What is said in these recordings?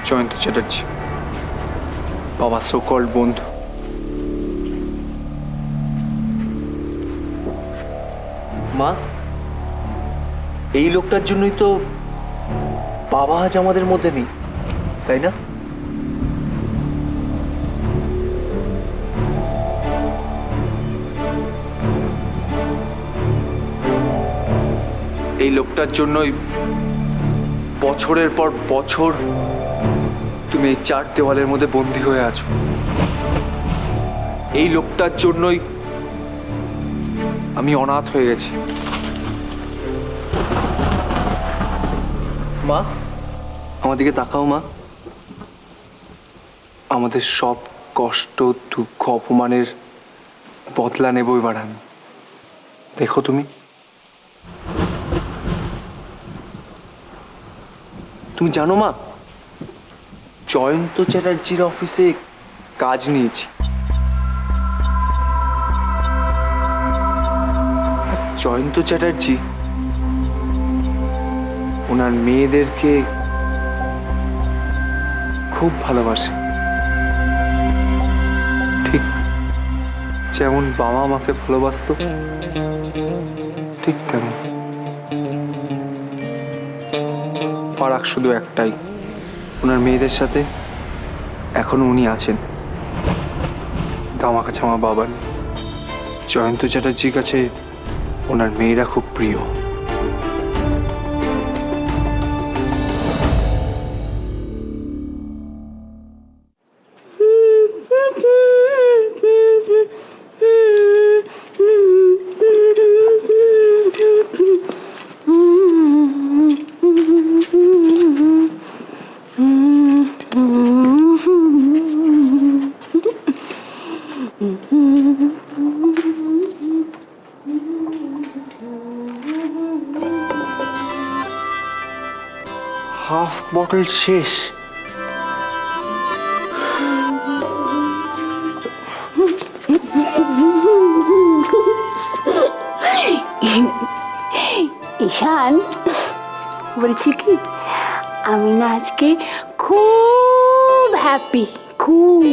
জয়ন্ত চ্যাটার্জি, বাবা সো-কল্ড বন্ধু। মা, এই লোকটার জন্যই তো বাবা আজ আমাদের মধ্যে নেই, তাই না? এই লোকটার জন্যই বছরের পর বছর তুমি এই চার দেওয়ালের মধ্যে বন্দী হয়ে আছো। এই লোকটার জন্যই আমি অনাথ হয়ে গেছি। মা, আমার দিকে তাকাও মা। আমাদের সব কষ্ট, দুঃখ, অপমানের বদলা নেব এবার আমি। দেখো তুমি, তুমি জানো মা, জয়ন্ত চ্যাটার্জির অফিসে কাজ নিয়েছি। জয়ন্ত চ্যাটার্জি ওনার মেয়েদেরকে খুব ভালোবাসে, ঠিক যেমন বাবা আমাকে ভালোবাসতো, ঠিক তেমন। ফারাক শুধু একটাই, ওনার মেয়েদের সাথে এখনো উনি আছেন, কিন্তু আমার কাছে আমার বাবা নেই। জয়ন্ত চ্যাটার্জির কাছে ওনার মেয়েরা খুব প্রিয়। হাফ বটল শেষ। ঈশান, বলছি কি, আমি না আজকে খুব হ্যাপি, খুব।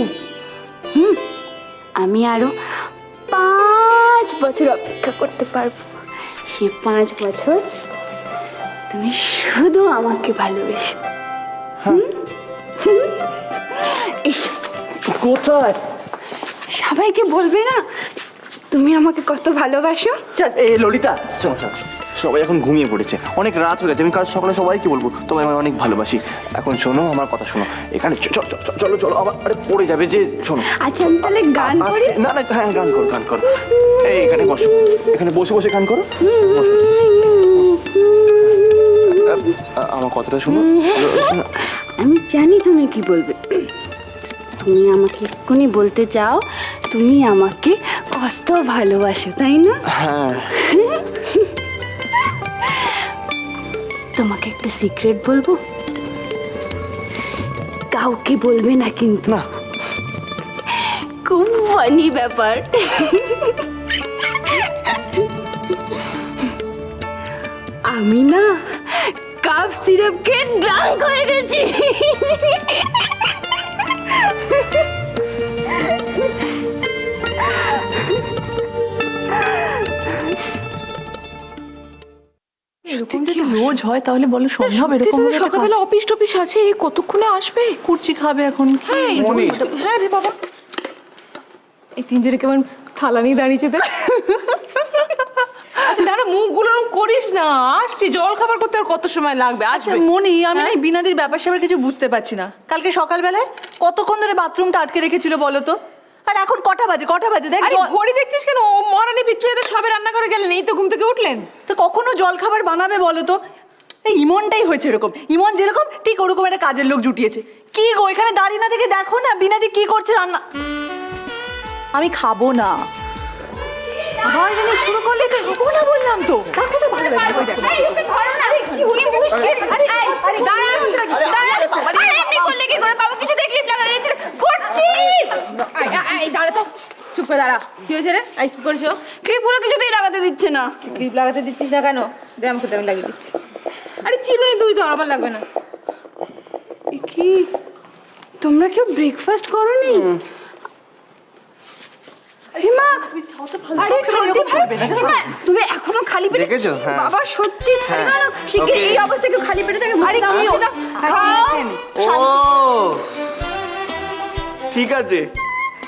আমি আরো 5 বছর অপেক্ষা করতে পারবো। সে 5 বছর তুমি শুধু আমাকে ভালোবেসো। এসো। কোথায়? সবাইকে বলবে না তুমি আমাকে কত ভালোবাসো? চল, এ ললিতা, শোনো শোনো, সবাই এখন ঘুমিয়ে পড়েছে, অনেক রাত হয়ে গেছে। আমি কাল সকালে সবাইকে বলবো তোমায় আমি অনেক ভালোবাসি। এখন শোনো আমার কথা, শোনো, এখানে চলো চলো, আবার আরে পড়ে যাবে যে, শোনো। আচ্ছা, আমি তাহলে গান করি। না না, হ্যাঁ গান করো, গান করো। এই এখানে বসো, এখানে বসে বসে গান করো। আমার কথাটা শোনো। আমি জানি তুমি কি বলবে। তুমি আমাকে এক্ষুনি বলতে চাও তুমি আমাকে কত ভালোবাসো, তাই না? হ্যাঁ। তোমাকে একটা সিক্রেট বলবো, কাউকে বলবে না কিন্তু। না। খুব ফানি ব্যাপার। আমি না কাপ সিরাপকে ড্রাঙ্ক হয়ে গেছি। রোজ হয় তাহলে বলো সম্ভব? এরকম সকালবেলা অফিস টফিস আছে, এই কতক্ষণে আসবে? কুর্চি খাবে এখন কি? হ্যাঁ রে বাবা, এই তিনজনে কেমন থালা নিয়ে দাঁড়িয়েছে দেখ। আচ্ছা দাঁড়া, মুখগুলো করিস না, আসছি। জল খাবার করতে আর কত সময় লাগবে? আসবে মনি, আমি না বিনাদির ব্যাপার স্যাপার কিছু বুঝতে পারছি না। কালকে সকালবেলায় কতক্ষণ ধরে বাথরুমটা আটকে রেখেছিল বলো তো? আর এখন কটা বাজে দেখ। আরে ঘড়ি দেখছিস কেন? ও মহারানী ভিক্টোরিয়া তো সবে রান্না করে গেলেন, এই তো ঘুম থেকে উঠলেন। তো কখনো জল খাবার বানাবে বলো তো? এই ইমনটাই হয়েছে এরকম। ইমন যেরকম ঠিক ওরকম একটা কাজের লোক জুটিয়েছে। কি গো, এখানে দাঁড়িয়ে না দেখে দেখো না বিনাদি কি করছে রান্না। আমি খাবো না। আবার জানি শুরু করলে তো হবো না বললাম তো। তাকে তো ভালো লাগে। চুপ করে দাঁড়া। কি হয়েছে রে? কি করেছো? ক্লিপগুলো কিছুতেই লাগাতে দিচ্ছে না। ক্লিপ লাগাতে দিচ্ছিস না কেন? দে আমাকে, আমি লাগিয়ে দিচ্ছি। আরে চিরুনি তুই তো, আবার লাগবে না। কি তোমরা কেউ ব্রেকফাস্ট করোনি? হিমা, আরে সত্যি ভাই, হিমা, তুমি এখনো খালি পেটে দেখেছো? হ্যাঁ। বাবা সত্যি শিখে এই অবস্থায় কেউ খালি পেটে থাকে? আরে কি ও ঠিক আছে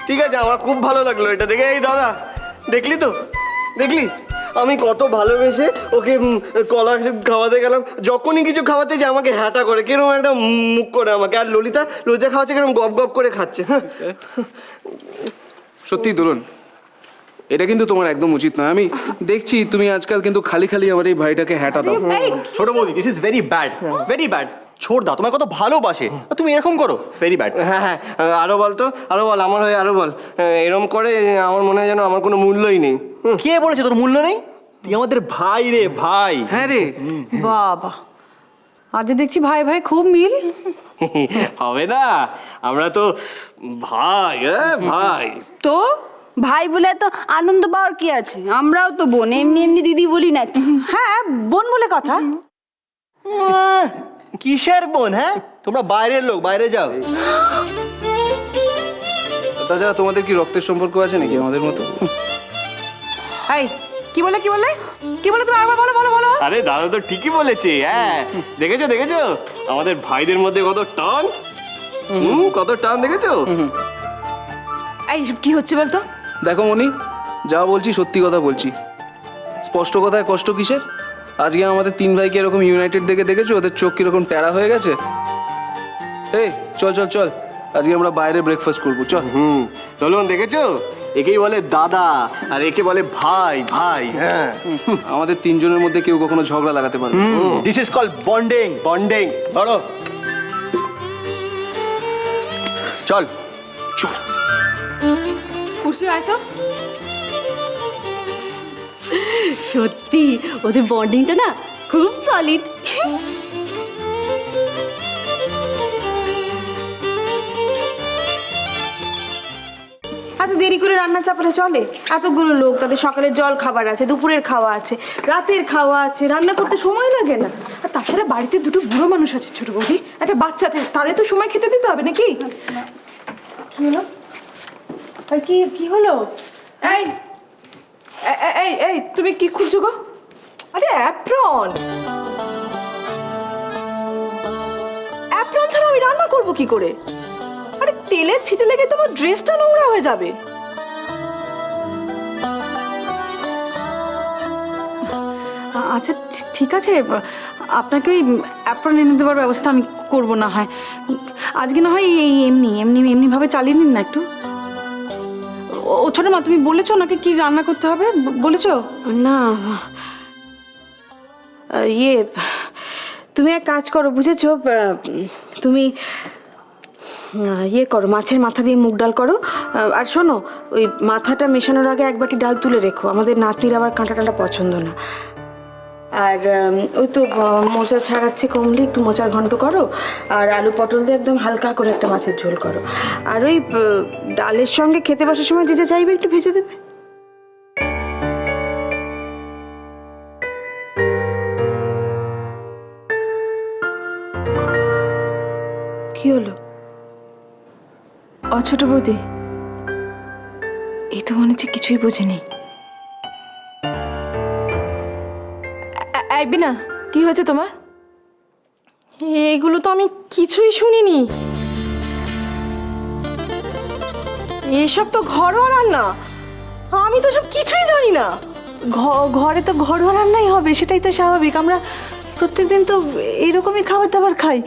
ঠিক আছে, আমার খুব ভালো লাগলো এটা দেখে। এই দাদা, দেখলি তো, দেখলি আমি কত ভালোবেসে ওকে কলা খাওয়াতে গেলাম। যখনই কিছু খাওয়াতে যে আমাকে হ্যাটা করে, কিরকম একটা মুখ করে আমাকে। আর ললিতা ললিতা খাওয়াচ্ছে কিরকম গপ গপ করে খাচ্ছে। হ্যাঁ সত্যি দোলন, এটা কিন্তু তোমার একদম উচিত নয়। আমি দেখছি তুমি আজকাল কিন্তু খালি খালি আমার এই ভাইটাকে হ্যাটা দাও। ছোট বৌদি, this is very bad, very bad. ছোড় দাও, তোমার কত ভালোবাসে, আর তুমি এরকম করো, ভেরি ব্যাড। হ্যাঁ হ্যাঁ, আরো বল তো, আরো বল, আমার হয়ে আরো বল। এরকম করে আমার মনে হয় যেন আমার কোনো মূল্যই নেই। কে বলেছে তোর মূল্য নেই? তুই আমাদের ভাই রে, ভাই। হ্যাঁ রে, বাবা, আজ দেখছি ভাই ভাই খুব মিল। হবে না, আমরা তো ভাই, ভাই। তো ভাই বলে তো আনন্দ পাওয়ার কি আছে? আমরাও তো বোন, এমনি এমনি দিদি বলি না। হ্যাঁ, বোন বলে কথা। কিসের বোন? হ্যাঁ, তোমরা বাইরের লোক, বাইরে যাও। তাছাড়া তোমাদের কি রক্তের সম্পর্ক আছে নাকি আমাদের মতো? এই কি বলে কি বলে কি বলে তুমি আরেকবার বলো বলো বলো। আরে দাদা তো ঠিকই বলেছে। হ্যাঁ, দেখেছো দেখেছো আমাদের ভাইদের মধ্যে কত টান, কত টান, দেখেছো? এই কি হচ্ছে বলতো? দেখো মনি, যা বলছি সত্যি কথা বলছি। স্পষ্ট কথায় কষ্ট কিসের? আজকে আমাদের তিন ভাইকে এরকম ইউনাইটেড দেখে দেখেছো? ওদের চোখ কিরকম টেরা হয়ে গেছে। এই চল চল চল, আজকে আমরা বাইরে ব্রেকফাস্ট করবো, চল। দলন দেখেছো, একেই বলে দাদা আর একে বলে ভাই, ভাই। হ্যাঁ, আমাদের তিনজনের মধ্যে কেউ কখনো ঝগড়া লাগাতে পারবে না। This is called bonding, bonding. ধরো, চল চল। খুশি আয় তো। সত্যি ওদের বন্ডিংটা না খুব সলিড। এত দেরি করে রান্না চাপালে চলে? এতগুলো লোক, তাদের সকালের জল খাবার আছে, দুপুরের খাওয়া আছে, রাতের খাওয়া আছে, রান্না করতে সময় লাগে না? আর তাছাড়া বাড়িতে দুটো বুড়ো মানুষ আছে ছোট বৌদি, একটা বাচ্চা আছে, তাদের তো সময় খেতে দিতে হবে নাকি? কি হলো? আর কি কি হলো? এই এই এই তুমি কি খুঁজছো গো? আরে অ্যাপ্রন, অ্যাপ্রন ছাড়া আমি রান্না করবো কি করে? আরে তেলের ছিটে লেগে তোমার ড্রেসটা নোংরা হয়ে যাবে। আচ্ছা ঠিক আছে, আপনাকে ওই অ্যাপ্রন এনে দেওয়ার ব্যবস্থা আমি করবো না হয়। আজকে না হয় এই এমনি এমনি এমনিভাবে চালিয়ে নিন না একটু। ও ছোটো মা, তুমি বলেছো ওনাকে কি রান্না করতে হবে? বলেছো? না ইয়ে, তুমি এক কাজ করো, বুঝেছো? তুমি ইয়ে করো, মাছের মাথা দিয়ে মুগ ডাল করো। আর শোনো, ওই মাথাটা মেশানোর আগে এক বাটি ডাল তুলে রেখো, আমাদের নাতনির আবার কাঁটা টাঁটা পছন্দ না। আর ওই তো মোচা ছাড়াচ্ছে কমলি, একটু মোচার ঘন্ট করো। আর আলু পটল দিয়ে একদম হালকা করে একটা মাছের ঝোল করো। আর ওই ডালের সঙ্গে খেতে বসার সময় যে যা চাইবে একটু ভেজে দেবে। কি হলো? ছোট বৌদি, এই তো মনে হচ্ছে কিছুই বোঝেনি। বিনা, কি হয়েছে তোমার? এগুলো তো আমি কিছুই শুনিনি। এসব তো ঘরোয়া রান্না, আমি তো সব কিছুই জানি না। ঘরে তো ঘরোয়া রান্নাই হবে, সেটাই তো স্বাভাবিক। আমরা প্রত্যেকদিন তো এইরকমই খাবার দাবার খাই।